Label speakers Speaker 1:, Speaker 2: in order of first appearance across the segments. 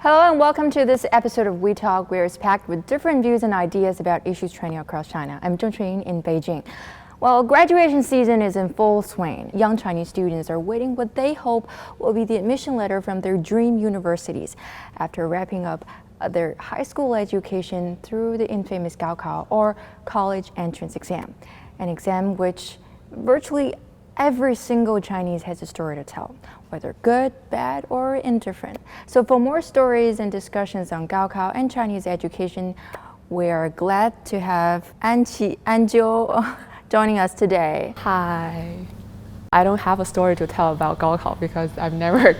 Speaker 1: Hello and welcome to this episode of WeTalk, where it's packed with different views and ideas about issues trending across China. I'm Zheng Chunying in Beijing. Well, graduation season is in full swing. Young Chinese students are waiting what they hope will be the admission letter from their dream universities after wrapping up their high school education through the infamous Gaokao, or college entrance exam, an exam which virtually every single Chinese has a story to tell, whether good, bad, or indifferent. So for more stories and discussions on Gaokao and Chinese education, we are glad to have Anjiu joining us today.
Speaker 2: Hi. I don't have a story to tell about Gaokao because I've never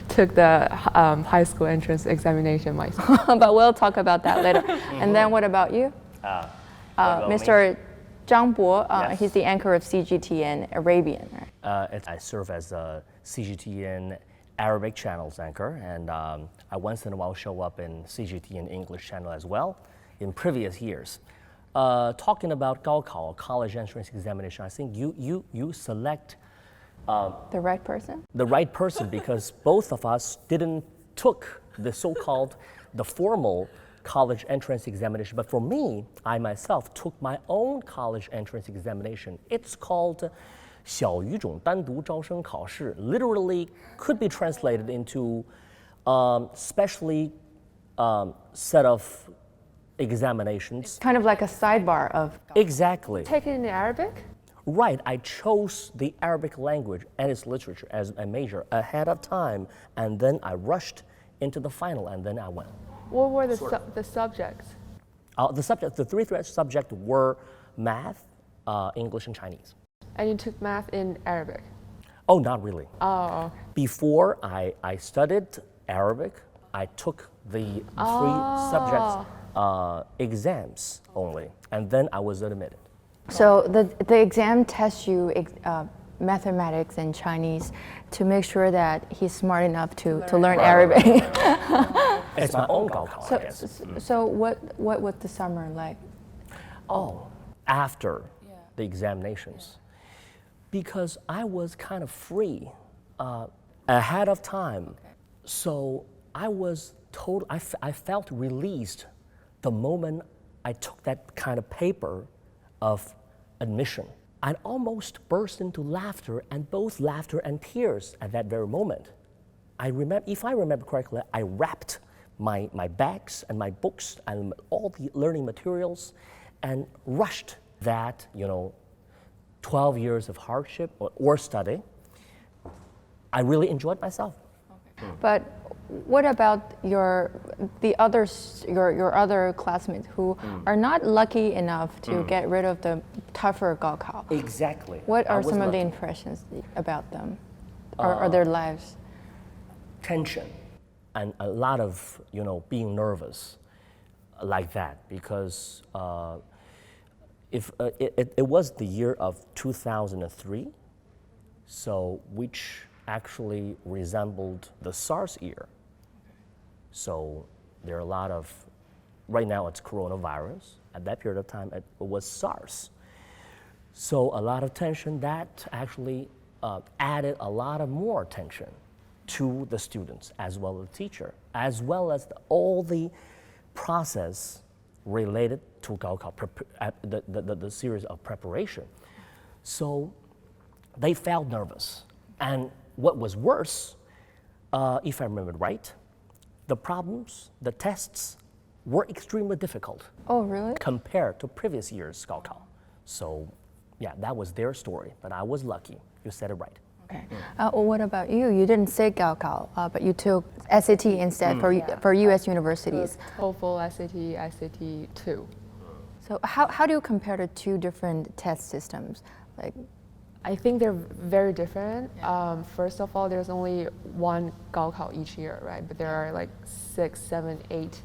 Speaker 2: took the high school entrance examination myself.
Speaker 1: But we'll talk about that later. And then what about you? Mr. Zhang Bo,
Speaker 3: Yes.
Speaker 1: he's the anchor of CGTN Arabian. Right?
Speaker 3: I serve as a CGTN Arabic channels anchor, and I once in a while show up in CGTN English channel as well in previous years. Talking about Gaokao, college entrance examination, I think you select
Speaker 1: The right person?
Speaker 3: the right person because both of us didn't took the so-called the formal college entrance examination, but for me, I myself took my own college entrance examination. It's called 小语种单独招生考试, literally could be translated into specially set of examinations.
Speaker 1: Kind of like a sidebar of.
Speaker 3: Exactly.
Speaker 2: Take it in Arabic?
Speaker 3: Right, I chose the Arabic language and its literature as a major ahead of time, and then I rushed into the final, and then I went.
Speaker 2: What were the subjects?
Speaker 3: The three subjects were math, English, and Chinese.
Speaker 2: And you took math in Arabic?
Speaker 3: Oh, not really.
Speaker 2: Oh, okay.
Speaker 3: Before I studied Arabic, I took the three subjects exams only, and then I was admitted.
Speaker 1: So the exam tests you mathematics and Chinese to make sure that he's smart enough to learn Arabic.
Speaker 3: It's my own Gaokao, I guess.
Speaker 1: So what was the summer like?
Speaker 3: Oh, after the examinations. Because I was kind of free ahead of time. So I was told, I felt released the moment I took that kind of paper of admission. I almost burst into laughter, and both laughter and tears at that very moment. I remember, if I remember correctly, I wrapped my bags and my books and all the learning materials and rushed that, 12 years of hardship or study. I really enjoyed myself.
Speaker 1: But what about your other classmates who are not lucky enough to get rid of the tougher Gaokao?
Speaker 3: Exactly.
Speaker 1: What
Speaker 3: I
Speaker 1: are
Speaker 3: was
Speaker 1: some of the
Speaker 3: lucky.
Speaker 1: impressions about them or their lives?
Speaker 3: Tension and a lot of being nervous like that, because it was the year of 2003, so which actually resembled the SARS year. So there are a lot of, right now it's coronavirus, at that period of time it was SARS. So a lot of tension that actually added a lot of more tension to the students as well as the teacher, as well as all the process related to Gaokao, the series of preparation. So they felt nervous. And what was worse, if I remember right, the problems, the tests were extremely difficult.
Speaker 1: Oh, really?
Speaker 3: Compared to previous year's Gaokao. So yeah, that was their story, but I was lucky. You said it right.
Speaker 1: Okay. Well, what about you? You didn't say Gaokao, but you took SAT instead for U.S. universities.
Speaker 2: TOEFL, SAT 2.
Speaker 1: So how do you compare the two different test systems? Like,
Speaker 2: I think they're very different. First of all, there's only one Gaokao each year, right? But there are like 6, 7, 8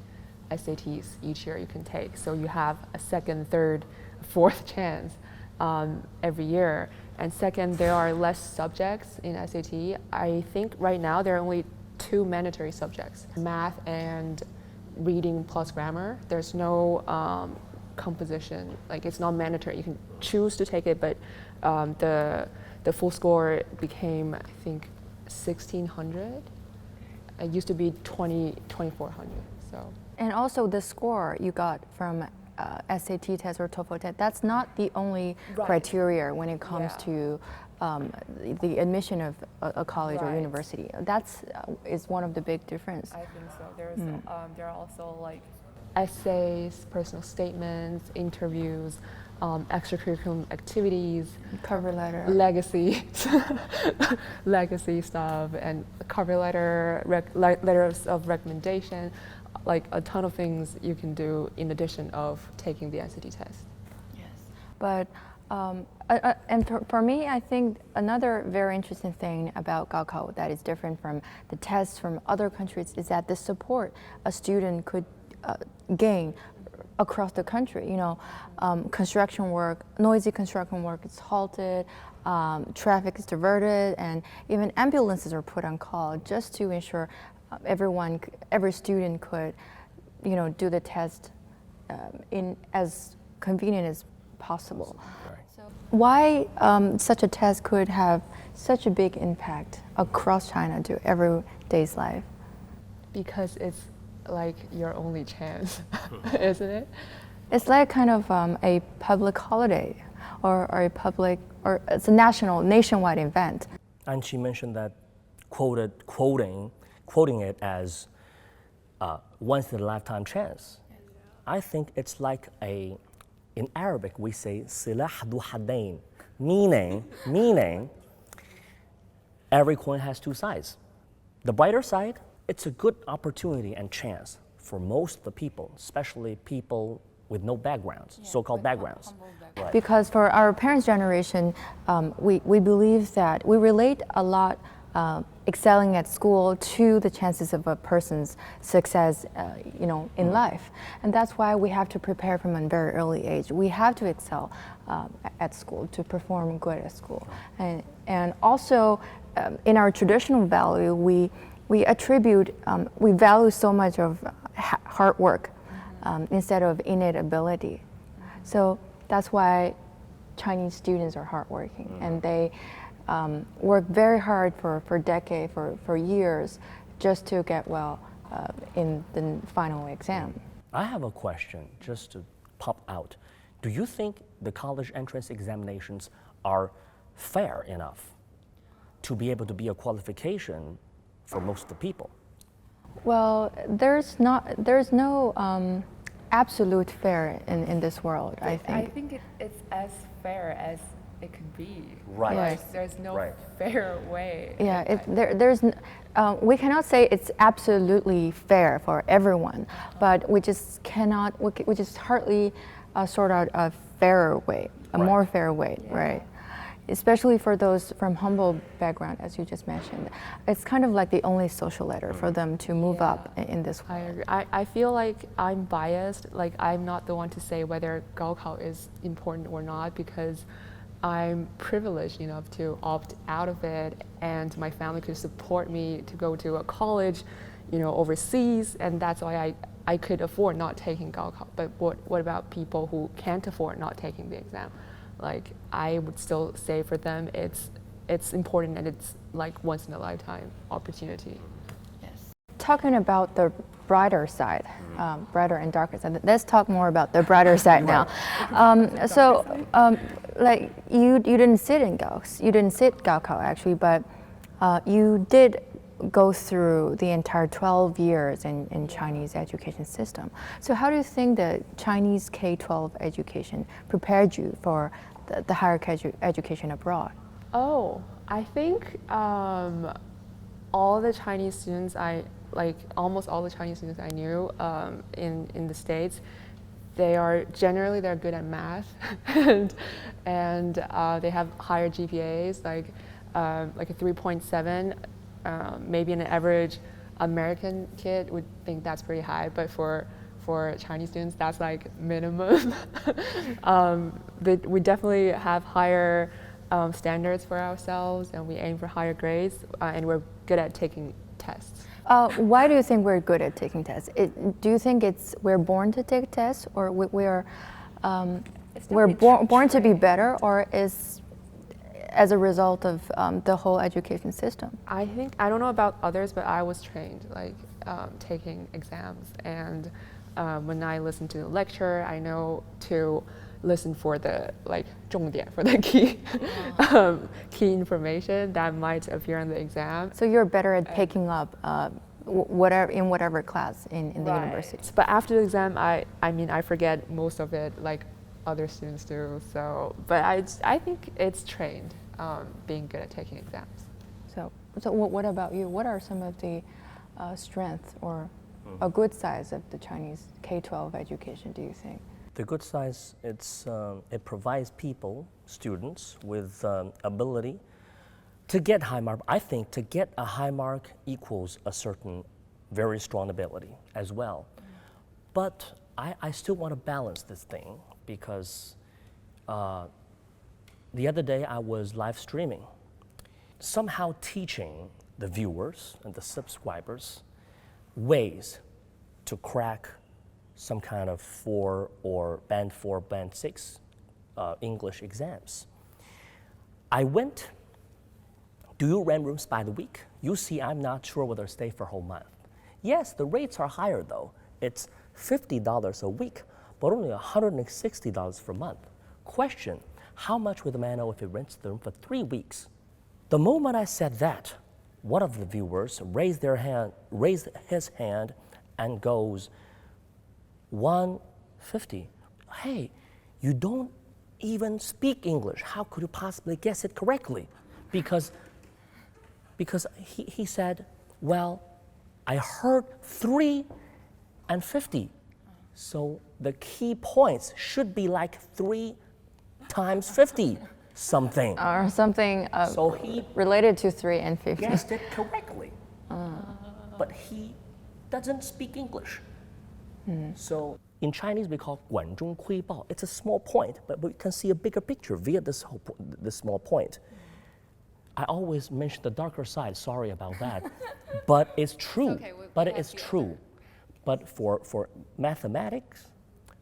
Speaker 2: SATs each year you can take. So you have a second, third, fourth chance every year. And second, there are less subjects in SAT. I think right now there are only 2 mandatory subjects, math and reading plus grammar. There's no composition, like it's not mandatory. You can choose to take it, but the full score became, I think, 1,600 It used to be 2,400. So.
Speaker 1: And also the score you got from SAT test or TOEFL test, that's not the only criteria when it comes to the admission of a college or university. That's is one of the big difference.
Speaker 2: I think so. There are also like essays, personal statements, interviews, extracurricular activities,
Speaker 1: Cover letter.
Speaker 2: legacy stuff, and cover letter, letters of recommendation, like a ton of things you can do in addition of taking the SAT test.
Speaker 1: Yes, but and for me, I think another very interesting thing about Gaokao that is different from the tests from other countries is that the support a student could gain across the country. You know, construction work, noisy construction work is halted, traffic is diverted, and even ambulances are put on call just to ensure every student could, you know, do the test in as convenient as possible.
Speaker 3: Right.
Speaker 1: So why such a test could have such a big impact across China to everyday's life?
Speaker 2: Because it's like your only chance, isn't it?
Speaker 1: It's like kind of a public holiday or it's a nationwide event.
Speaker 3: And she mentioned that quoting it as once in a lifetime chance. I think it's like in Arabic we say silah du haddain, meaning every coin has two sides. The brighter side, it's a good opportunity and chance for most of the people, especially people with no backgrounds, so-called backgrounds. Right.
Speaker 1: Because for our parents' generation, we believe that we relate a lot excelling at school to the chances of a person's success, in life. And that's why we have to prepare from a very early age. We have to excel at school to perform good at school. And also in our traditional value, we value so much of hard work instead of innate ability. So that's why Chinese students are hardworking, and they work very hard for decades, for years, just to get well in the final exam.
Speaker 3: I have a question just to pop out. Do you think the college entrance examinations are fair enough to be able to be a qualification for most of the people?
Speaker 1: Well, there's no absolute fair in this world, I think.
Speaker 2: I think it's as fair as it can be.
Speaker 3: Right.
Speaker 1: Right.
Speaker 2: There's no fair way.
Speaker 1: Yeah, we cannot say it's absolutely fair for everyone, but we just cannot, we just hardly sort out a fairer way, a more fair way, right? Especially for those from humble background, as you just mentioned. It's kind of like the only social ladder for them to move up in this
Speaker 2: I
Speaker 1: world.
Speaker 2: agree. I feel like I'm biased, like I'm not the one to say whether Gaokao is important or not, because I'm privileged enough to opt out of it, and my family could support me to go to a college, overseas, and that's why I could afford not taking Gaokao. But what about people who can't afford not taking the exam? Like, I would still say for them it's important, and it's like once in a lifetime opportunity.
Speaker 1: Yes. Talking about the brighter side, brighter and darker side. Let's talk more about the brighter side now. Like you didn't sit in Gaokao actually, but you did go through the entire 12 years in Chinese education system. So how do you think the Chinese K-12 education prepared you for the higher education abroad?
Speaker 2: Oh, I think all the Chinese students almost all the Chinese students I knew in the States, they're good at math, and they have higher GPAs, like a 3.7. Maybe an average American kid would think that's pretty high, but for Chinese students, that's like minimum. We definitely have higher standards for ourselves, and we aim for higher grades, and we're good at taking tests.
Speaker 1: Why do you think we're good at taking tests? Do you think we're born to take tests, or we're born to be better, or as a result of the whole education system.
Speaker 2: I think, I don't know about others, but I was trained like taking exams, and when I listen to the lecture, I know to listen for the like 重点, for the key key information that might appear on the exam.
Speaker 1: So you're better at picking up whatever class in the university.
Speaker 2: But after the exam, I mean I forget most of it like other students do. So, but I think it's trained, being good at taking exams.
Speaker 1: So what about you? What are some of the strengths or a good sides of the Chinese K-12 education, do you think?
Speaker 3: The good side, it provides people, students, with ability to get high mark. I think to get a high mark equals a certain very strong ability as well. But I still want to balance this thing because the other day I was live streaming, somehow teaching the viewers and the subscribers ways to crack some kind of 4 or band 4, band 6 English exams. I went, do you rent rooms by the week? You see, I'm not sure whether to stay for a whole month. Yes, the rates are higher though. It's $50 a week, but only $160 per month. Question, how much would the man owe if he rents the room for 3 weeks? The moment I said that, one of the viewers raised his hand and goes, 150. Hey, you don't even speak English. How could you possibly guess it correctly? Because he said, well, I heard 3 and 50. So the key points should be like 3 times 50 something.
Speaker 1: Or something
Speaker 3: So he
Speaker 1: related to 3 and 50.
Speaker 3: guessed it correctly. But he doesn't speak English. So in Chinese we call 管中窥豹. It's a small point, but we can see a bigger picture via this small point. I always mention the darker side. Sorry about that, but it's true.
Speaker 1: Okay,
Speaker 3: but it's true. But for mathematics,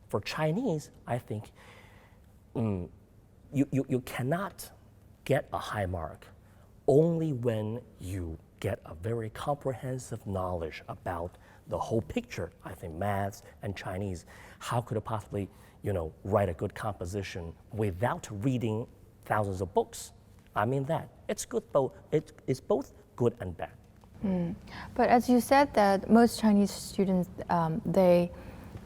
Speaker 3: for Chinese, I think you cannot get a high mark only when you get a very comprehensive knowledge about the whole picture. I think maths and Chinese. How could you possibly, write a good composition without reading thousands of books? I mean that. It's good, it's both good and bad.
Speaker 1: But as you said that most Chinese students, they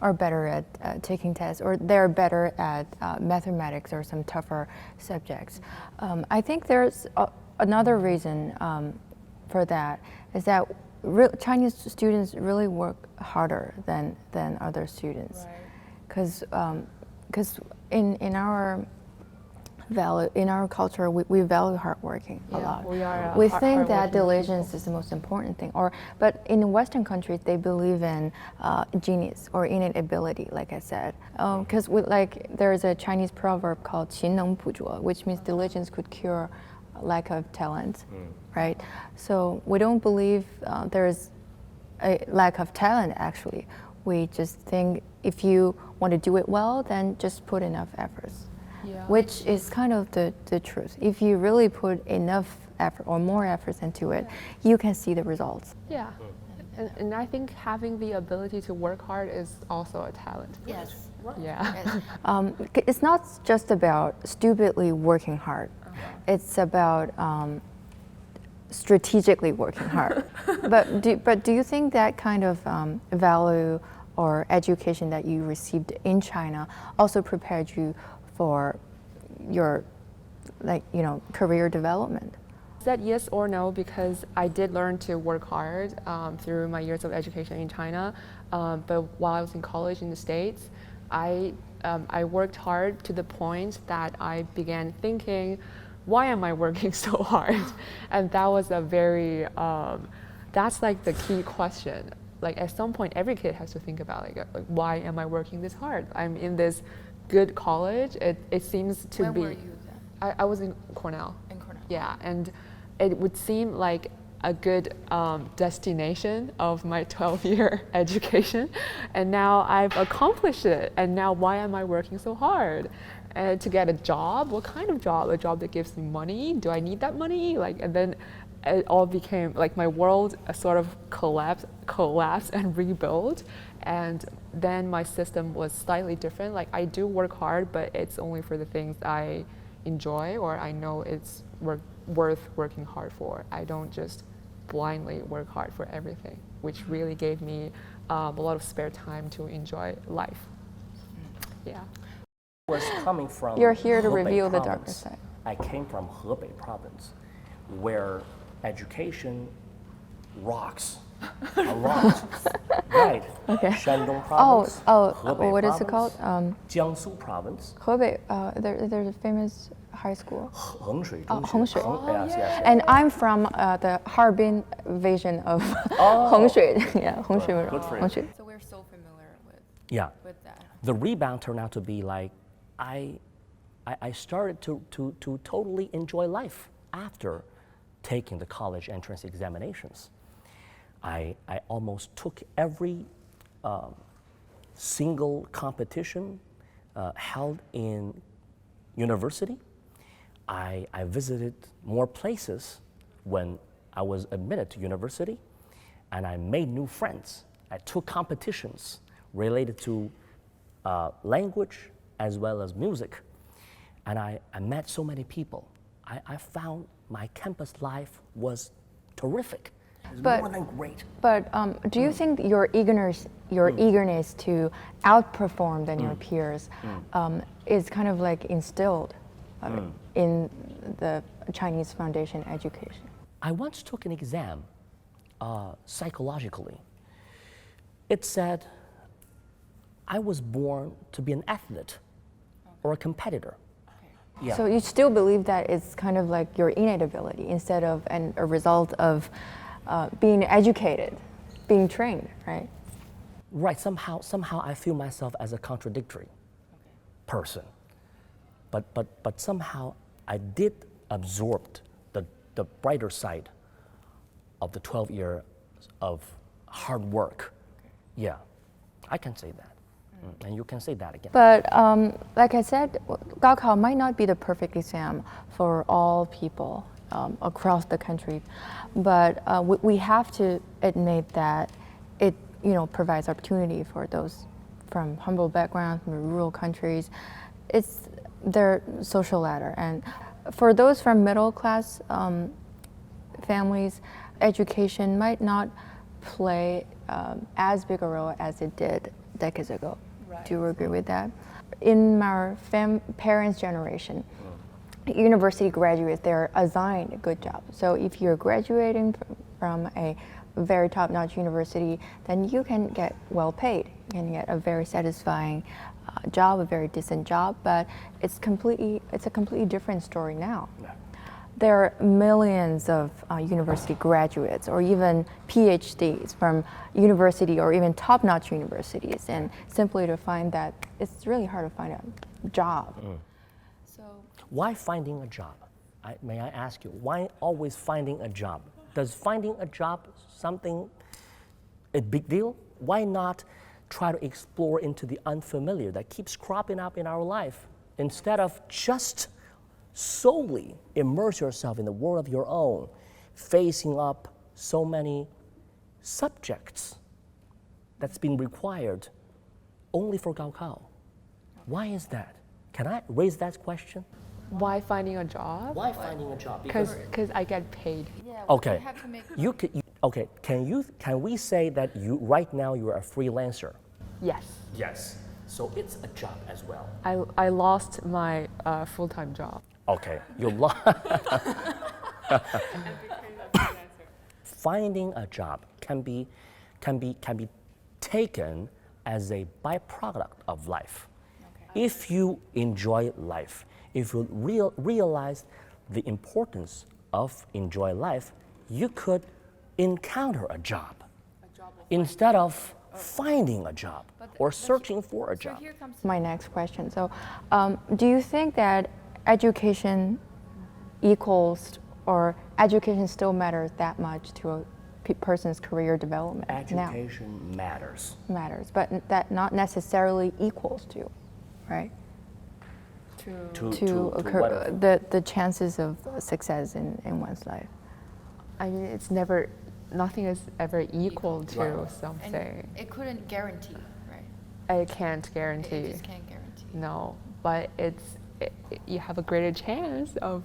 Speaker 1: are better at taking tests, or they're better at mathematics or some tougher subjects. I think there's another reason for that, is that Chinese students really work harder than other students. Because in our culture, we value hard working a lot. We think that diligence is the most important thing. But in Western countries, they believe in genius or innate ability, like I said. Because there's a Chinese proverb called 勤能补拙, which means diligence could cure lack of talent, right? So we don't believe there's a lack of talent, actually. We just think if you want to do it well, then just put enough efforts. Yeah. Which is kind of the truth. If you really put enough effort or more efforts into it, you can see the results.
Speaker 2: Yeah. And I think having the ability to work hard is also a talent.
Speaker 1: Yes.
Speaker 2: Yeah.
Speaker 1: Yes. It's not just about stupidly working hard. It's about strategically working hard. But do you think that kind of value or education that you received in China also prepared you for your career development?
Speaker 2: Said yes or no, because I did learn to work hard through my years of education in China. But while I was in college in the States, I worked hard to the point that I began thinking, why am I working so hard? And that was a very, that's like the key question. Like at some point, every kid has to think about like why am I working this hard? I'm in this good college. It seems to
Speaker 1: Where
Speaker 2: be.
Speaker 1: were you then?
Speaker 2: I was in Cornell.
Speaker 1: In Cornell.
Speaker 2: Yeah, and it would seem like a good destination of my 12-year education, and now I've accomplished it. And now why am I working so hard? And to get a job, what kind of job? A job that gives me money? Do I need that money? Like, and then it all became like my world sort of collapsed and rebuilt. And then my system was slightly different. Like, I do work hard, but it's only for the things I enjoy or I know it's worth working hard for. I don't just blindly work hard for everything, which really gave me a lot of spare time to enjoy life. Yeah.
Speaker 3: Was coming from
Speaker 1: You're here to
Speaker 3: Hebei
Speaker 1: reveal the
Speaker 3: province.
Speaker 1: darker side.
Speaker 3: I came from Hebei province, where education rocks a lot. Right.
Speaker 1: Okay.
Speaker 3: Shandong province. Hebei
Speaker 1: what is it
Speaker 3: province,
Speaker 1: called?
Speaker 3: Jiangsu province.
Speaker 1: Hebei, there's a famous high school.
Speaker 3: Hengshui.
Speaker 1: Hengshui.
Speaker 3: Yes.
Speaker 1: And I'm from the Harbin version of
Speaker 3: Oh.
Speaker 1: Hengshui. Yeah, Hengshui.
Speaker 3: Good for you.
Speaker 1: Hengshui.
Speaker 4: So we're so familiar
Speaker 3: Yeah.
Speaker 4: with that.
Speaker 3: The rebound turned out to be like I started to totally enjoy life after taking the college entrance examinations. I almost took every single competition held in university. I visited more places when I was admitted to university, and I made new friends. I took competitions related to language as well as music. And I met so many people. I found my campus life was terrific. It was
Speaker 1: But-
Speaker 3: more than great.
Speaker 1: But do you think your eagerness to outperform than your peers is kind of like instilled in the Chinese foundation education?
Speaker 3: I once took an exam psychologically. It said I was born to be an athlete or a competitor. Yeah.
Speaker 1: So you still believe that it's kind of like your innate ability instead of a result of being educated, being trained, right?
Speaker 3: Right, somehow I feel myself as a contradictory person. But somehow I did absorb the brighter side of the 12 years of hard work. Yeah, I can say that. And you can say that again.
Speaker 1: But like I said, Gaokao might not be the perfect exam for all people across the country, but we have to admit that it provides opportunity for those from humble backgrounds, from rural countries. It's their social ladder, and for those from middle class families, education might not play as big a role as it did decades ago.
Speaker 4: Right.
Speaker 1: Do you agree with that? In our parents' generation, university graduates, they're assigned a good job. So if you're graduating from a very top-notch university, then you can get well paid. You can get a very satisfying job, a very decent job, but it's a completely different story now.
Speaker 3: Yeah.
Speaker 1: There are millions of university graduates or even PhDs from university or even top-notch universities, and simply to find that it's really hard to find a job.
Speaker 4: So
Speaker 3: Why finding a job? May I ask you, why always finding a job? Does finding a job something a big deal? Why not try to explore into the unfamiliar that keeps cropping up in our life instead of just solely immerse yourself in the world of your own, facing up so many subjects that's been required only for Gaokao? Why is that? Can I raise that question?
Speaker 2: Why finding a job?
Speaker 3: Why finding a job?
Speaker 2: Because I get paid.
Speaker 4: yeah,
Speaker 3: Okay.
Speaker 4: we have to make
Speaker 3: Okay. Can we say that right now you are a freelancer?
Speaker 2: Yes.
Speaker 3: Yes. So it's a job as well.
Speaker 2: I lost my full-time job.
Speaker 3: Okay. You lost. Finding a job can be taken as a byproduct of life. If you enjoy life, if you realize the importance of enjoy life, you could encounter a job instead of finding a job or searching for a
Speaker 4: So
Speaker 3: job.
Speaker 4: here comes
Speaker 1: My next question. So, do you think that education equals or education still matters that much to a person's career development now?
Speaker 3: Education matters.
Speaker 1: Matters, but that not necessarily equals to, right? to occur,
Speaker 3: what-
Speaker 1: the chances of success in one's life?
Speaker 2: I mean, it's never, nothing is ever equal to
Speaker 3: Right.
Speaker 2: something.
Speaker 4: And it couldn't guarantee, right?
Speaker 2: I can't
Speaker 4: It
Speaker 2: guarantee.
Speaker 4: just can't guarantee.
Speaker 2: No, but you have a greater chance of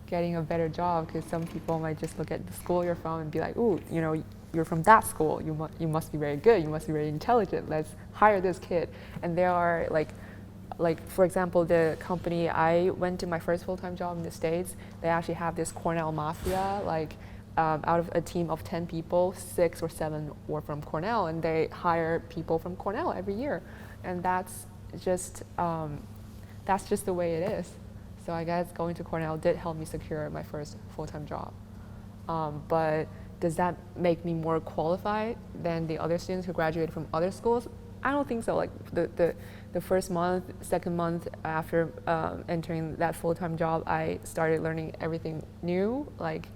Speaker 2: getting a better job because some people might just look at the school you're from and be like, "Ooh, you know, you're from that school. You must be very good. You must be very intelligent. Let's hire this kid." And there are like for example, the company I went to my first full-time job in the States, they actually have this Cornell mafia. Like out of a team of 10 people, 6 or 7 were from Cornell, and they hire people from Cornell every year, and that's just the way it is. So I guess going to Cornell did help me secure my first full-time job. But does that make me more qualified than the other students who graduated from other schools? I don't think so. Like the first month, second month after entering that full-time job, I started learning everything new. Like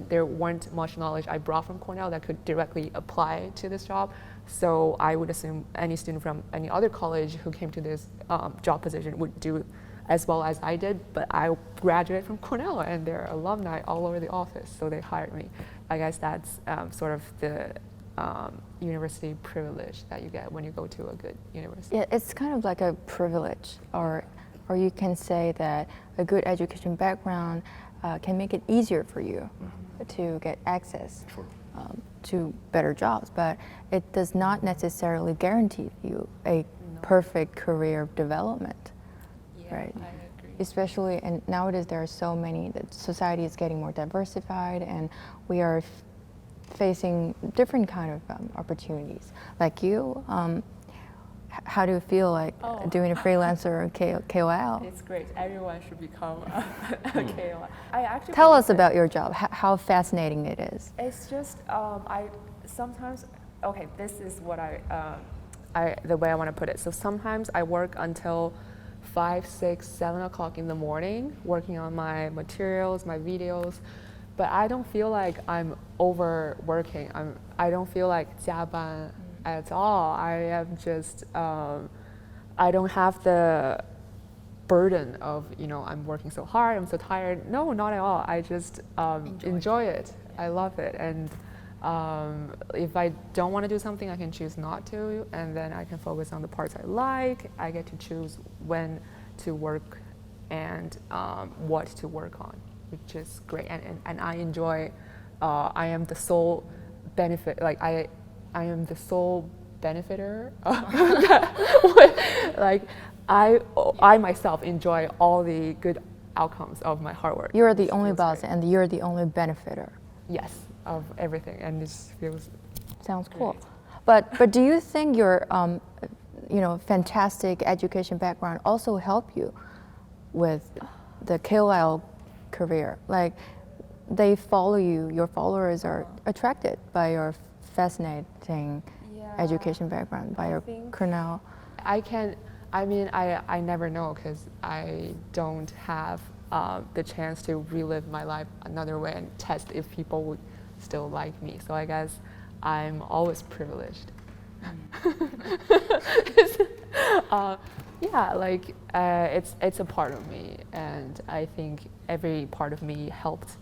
Speaker 2: there weren't much knowledge I brought from Cornell that could directly apply to this job. So I would assume any student from any other college who came to this job position would do as well as I did, but I graduated from Cornell and there are alumni all over the office, so they hired me. I guess that's sort of the university privilege that you get when you go to a good university.
Speaker 1: Yeah, it's kind of like a privilege, or you can say that a good education background can make it easier for you to get access to better jobs, but it does not necessarily guarantee you a perfect career development.
Speaker 4: Yeah,
Speaker 1: Right.
Speaker 4: I agree.
Speaker 1: Especially, and nowadays there are so many, that society is getting more diversified and we are facing different kind of opportunities. Like you, how do you feel like doing a freelancer or KOL?
Speaker 2: It's great. Everyone should become a KOL. I actually
Speaker 1: Tell
Speaker 2: believe
Speaker 1: us
Speaker 2: it.
Speaker 1: about your job, how fascinating it is.
Speaker 2: It's just I sometimes this is what the way I want to put it. So sometimes I work until 5, 6, 7 o'clock in the morning working on my materials, my videos, but I don't feel like I'm overworking. I don't feel like 加班 at all. I am just I don't have the burden of I'm working so hard, I'm so tired. No, not at all. I just enjoy it. I love it, and if I don't want to do something, I can choose not to, and then I can focus on the parts I like. I get to choose when to work and what to work on, which is great. And I enjoy. I am the sole benefit. Like I am the sole benefiter. Like I myself enjoy all the good outcomes of my hard work.
Speaker 1: You're the
Speaker 2: which
Speaker 1: only
Speaker 2: feels
Speaker 1: boss
Speaker 2: great.
Speaker 1: and you're the only benefiter.
Speaker 2: Yes, of everything, and it feels.
Speaker 1: Sounds cool. But do you think your fantastic education background also help you with the KOL career? Like they follow you, your followers are attracted by your fascinating education background, by your Cornell.
Speaker 2: I never know because I don't have the chance to relive my life another way and test if people would still like me. So I guess I'm always privileged. It's a part of me, and I think every part of me helped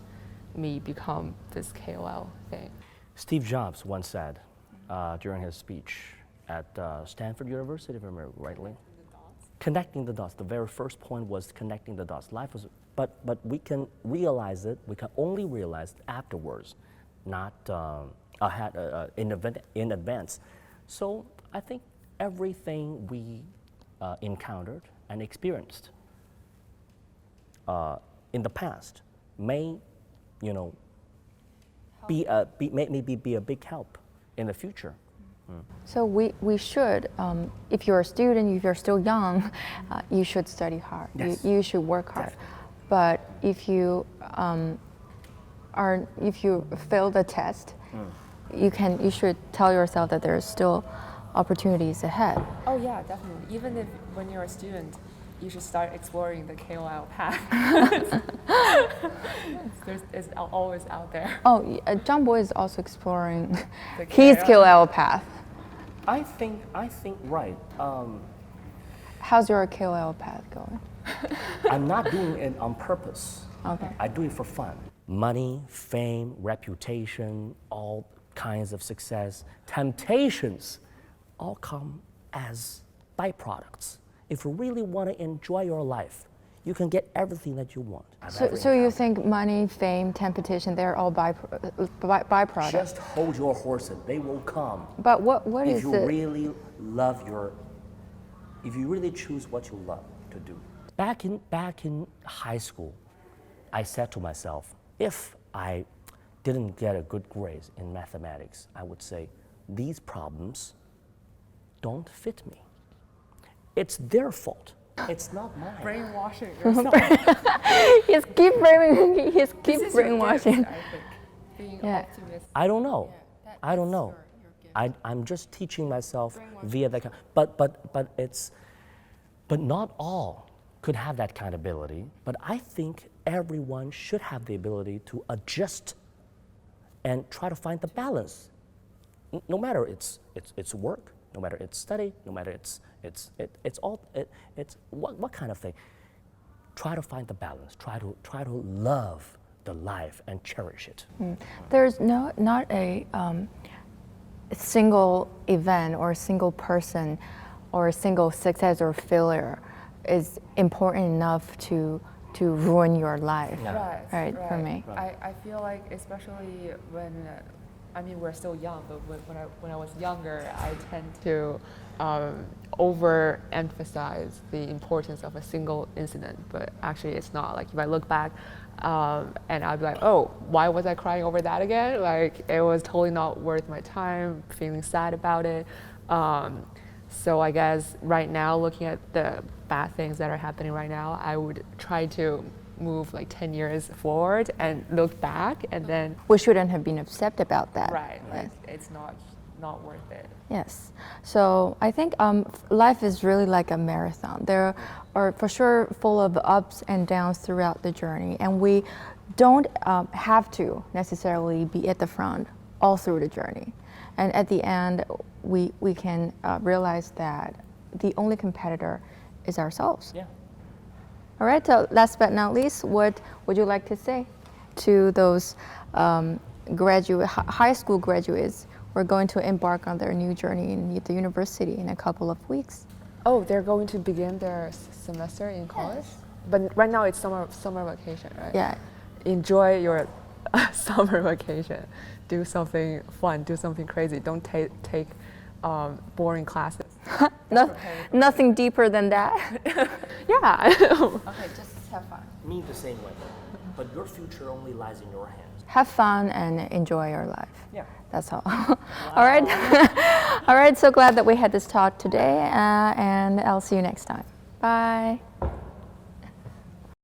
Speaker 2: me become this KOL thing.
Speaker 3: Steve Jobs once said during his speech at Stanford University, if I remember rightly, connecting the dots. The very first point was connecting the dots. Life was, but we can realize it. We can only realize it afterwards, not in advance. So I think everything we encountered and experienced in the past may, be a big help in the future.
Speaker 1: So we should, if you're a student, if you're still young, you should study hard.
Speaker 3: Yes.
Speaker 1: You should work hard.
Speaker 3: Definitely.
Speaker 1: But if you fail the test, you should tell yourself that there's still opportunities ahead.
Speaker 2: Oh yeah, definitely. Even if when you're a student, you should start exploring the KOL path. It's always out there.
Speaker 1: Oh, John Boy is also exploring
Speaker 2: The
Speaker 1: his
Speaker 2: KOL.
Speaker 1: KOL path.
Speaker 3: I think right.
Speaker 1: How's your KOL path going?
Speaker 3: I'm not doing it on purpose.
Speaker 1: Okay.
Speaker 3: I do it for fun. Money, fame, reputation, all kinds of success, temptations, all come as byproducts. If you really want to enjoy your life, you can get everything that you want.
Speaker 1: So you think money, fame, temptation, they're all byproducts?
Speaker 3: Just hold your horses, they will come.
Speaker 1: But what
Speaker 3: If
Speaker 1: is
Speaker 3: you
Speaker 1: it?
Speaker 3: really love if you really choose what you love to do. Back in high school, I said to myself, if I didn't get a good grade in mathematics, I would say, these problems don't fit me. It's their fault. It's not mine.
Speaker 2: Brainwashing
Speaker 1: He's keep brainwashing.
Speaker 2: Being
Speaker 1: Yeah.
Speaker 2: optimistic.
Speaker 3: I don't know.
Speaker 4: That
Speaker 3: I don't
Speaker 4: is
Speaker 3: know.
Speaker 4: your gift.
Speaker 3: I'm just teaching myself via that. But not all could have that kind of ability. But I think everyone should have the ability to adjust and try to find the balance. No matter it's work, no matter it's study, no matter it's what kind of thing. Try to find the balance. Try to love the life and cherish it.
Speaker 1: There's not a single event or a single person or a single success or failure is important enough to ruin your life.
Speaker 3: Yeah.
Speaker 1: Right, for me.
Speaker 2: I feel like especially when, we're still young, but when I was younger, I tend to overemphasize the importance of a single incident, but actually it's not. Like if I look back and I'll be like, oh, why was I crying over that again? Like it was totally not worth my time, feeling sad about it. So I guess right now, looking at the bad things that are happening right now, I would try to move like 10 years forward and look back and then
Speaker 1: We shouldn't have been upset about that.
Speaker 2: like
Speaker 1: Yes.
Speaker 2: it's not worth it.
Speaker 1: Yes. So I think life is really like a marathon. There are for sure full of ups and downs throughout the journey, and we don't have to necessarily be at the front all through the journey. And at the end, we can realize that the only competitor is ourselves.
Speaker 3: Yeah.
Speaker 1: All right. So last but not least, what would you like to say to those high school graduates who are going to embark on their new journey in the university in a couple of weeks?
Speaker 2: Oh, they're going to begin their semester in college? But right now it's summer vacation, right?
Speaker 1: Yeah.
Speaker 2: Enjoy your summer vacation. Do something fun, do something crazy. Don't take boring classes.
Speaker 1: Nothing deeper than that.
Speaker 2: Yeah.
Speaker 4: Okay, just have fun.
Speaker 3: Me the same way. But your future only lies in your hands.
Speaker 1: Have fun and enjoy your life.
Speaker 3: Yeah.
Speaker 1: That's all. All right. All right. So glad that we had this talk today, and I'll see you next time. Bye.